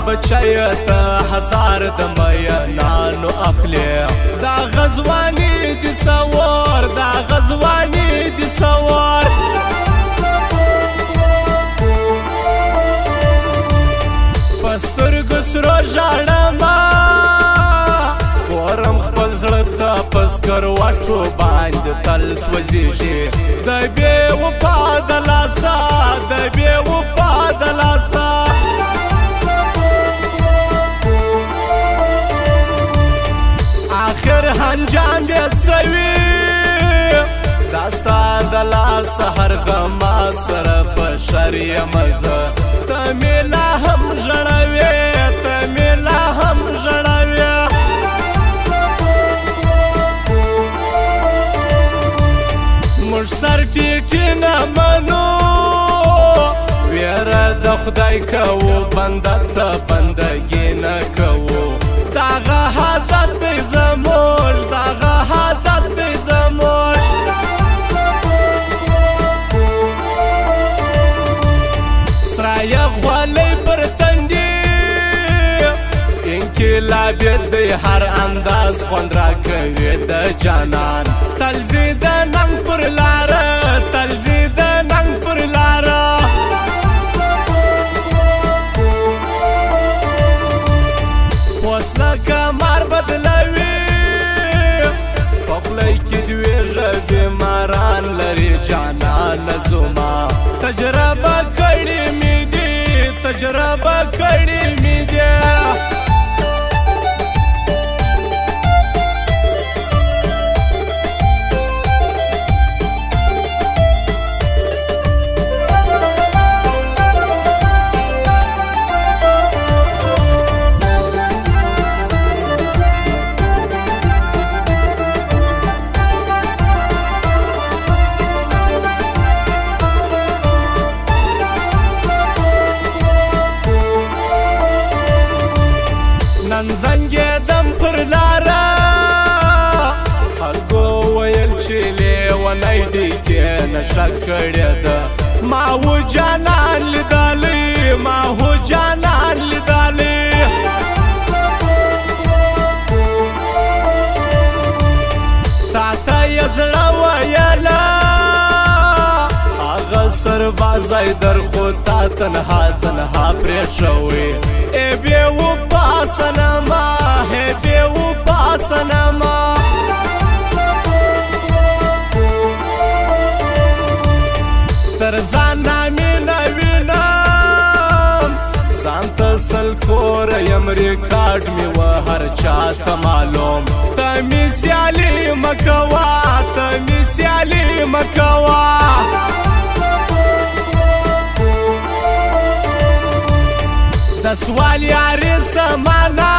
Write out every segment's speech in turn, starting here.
بچایتا هزار د مینانو اخلي دا غزوانی دی سوار دا غزوانی دی سوار پسترګو سرو ژړما ورم خپل زړه ته پس کروټو باندې تل سوځېږي د بې وفا د لاسه د بې وفا د لاسه آخر انجام یې څه وي دا ستا د لاسه هر غما سره په شر یم زه ته مې لا هم ژړوې ته مې لا هم ژړوې موږ سر ټیټې نه منو ویره د خدای کوو بنده ته بندګي نه کوو دغه عادت دی زموږ دغه عادت دی زموږ سرایه غوالی پر تندي انقلابیت دی هر انداز خوند را کوي د جانان تل زی د ننګ پر لاره تل زی د ننګ پر لاره وسله کمر بدلوي په خولۍ کې دوې ژبې ماران لري جانان زما تجربه کړې مې دي تجربه کړې مې دي نن زنګېدم پر لاره خلکو ویل چې لیونی دی کې نشه کړې ده ما و جانان لیدلی ما و جانان لیدلی تا ته یې زړه ویله هغه سربازی در خو تا تنها تنها پرېښوي ای بې وفا صنما ای بې وفا صنما تر ځانه مینه وینم ځان ته سل کوره یم ریکارډ مې و هر چا ته معلوم ته مې سیالي مه کوه ته مې سیالي مه کوه د سوال یاري سمانا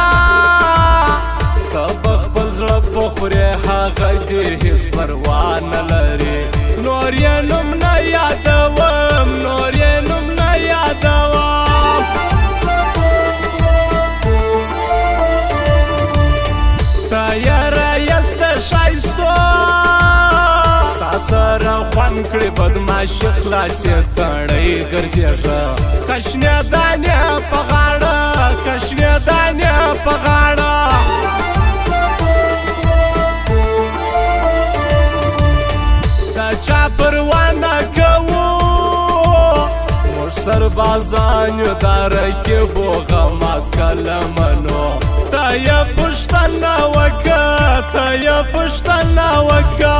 ته به خپل زړه پخورې هغه دې هېڅ پروا نه لري نور یې نوم نه یادوم نور یې نوم نه یادوم ته یاره یسته ښایستو ستا سره خوند کړې بدماشي خلاصې تڼۍ ګرځېږه کشنې دانې په غاړه کشنې دانې په غاړه د چا پروا نه کوو موږ سربازان یو د رقیبو غماز کله منو ته یې پوښتنه وکړه ته یې پوښتنه وکړه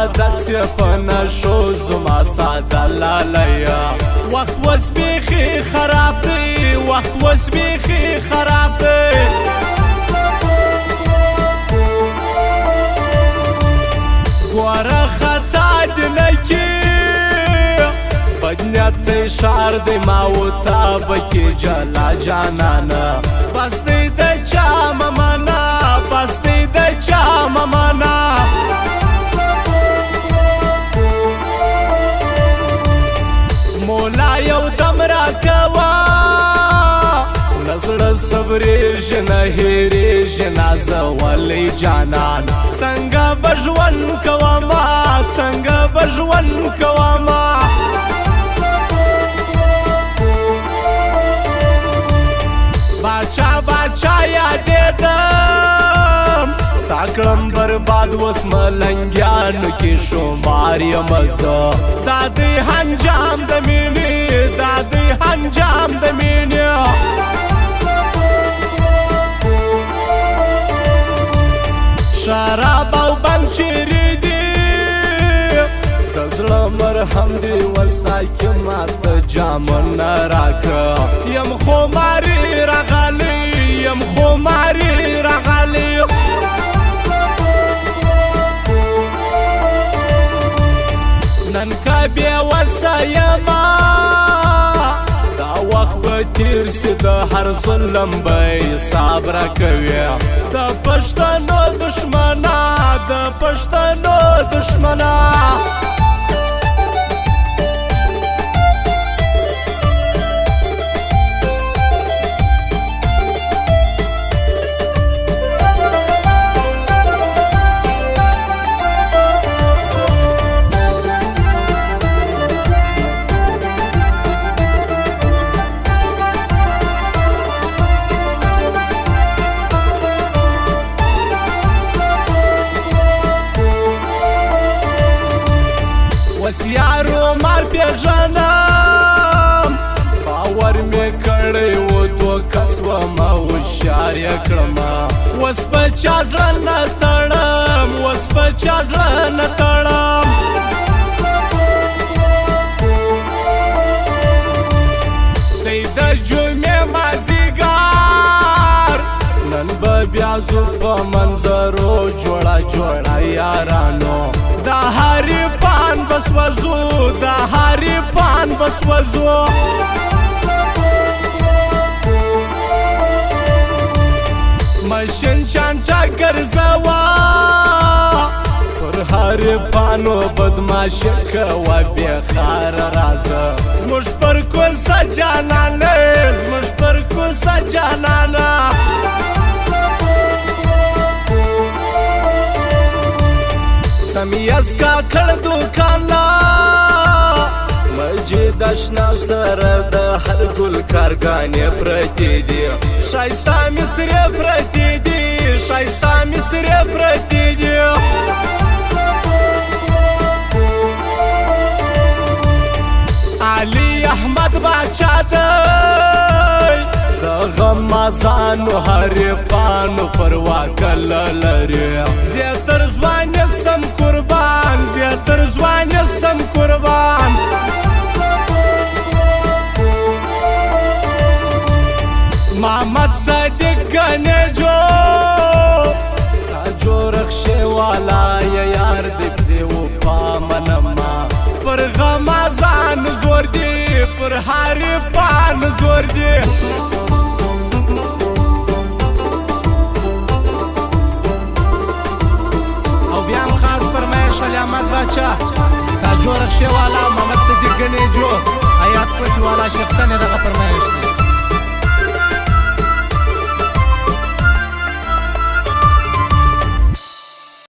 عادت سی په شو زما ساده لالیه وخت وس بیخي خراب دی وخت وس بیخي خراب دی ګوره خطا دې نه کې بد نیت دی دی شار دی ما و تا بکی جلا جانانا بس دی د چا ممانا بس دی د چا ممانا مولا یو دم را کوا نزړه صبرېږي نه هېرېږي نازولی جانان څنګه به ژوند کومه څنګه به ژوند کومه باچا باچا یادېدم تا کړم برباد اوس ملنګیانو کې شمار یم زه دا دی انجام د مینې دا دی انجام د مینې شراب او بنګ چیرې دي د زړه مرهم دي وساکي ماته جامونه راکه یم خماري راغلی یم خماري راغلی نن که بېوسه یمه دا وخت به تیر سي د هر ظلم به حساب راکوي د پښتنو دشمنا د پښتنو دشمنا یارو مار پیژنم باور مې کړی و دو کس ومه هوښیار یې کړمه اوس په چا زړه نه تړم اوس په چا زړه نه تړم دی د جمعې مازدیګر نن به بیا ځو په منظرو جوړه جوړه یارانو دا هری پان بسوزو دا هری پان بسوزو مشین چانچا ګرځوا پر هری پانو بدماش کوا بې خار رازه زموږ پر کوڅه جانانه زموږ پر کوڅه جانانه سمیاس کا کړ دوکانا مجید اشنا سره د هر ګل کارګانې پرتې دي ښایسته مصرې پرتې دي ښایسته مصرې پرتې دي علي احمد باچا دی د غمازانو حریفانو پروا کله لري زیاتر ځوان سم قربان زیاتر ځوان سم قربان محمد صادق گنجو تا جورخشه والا یا یار دی و پامنما پر غمازان زور دی پر حریفان زور دی احمد باچا تا جورخشه والا محمد صدیق گنیجو حیات پچ والا شخصا نه دغه فرمایش دی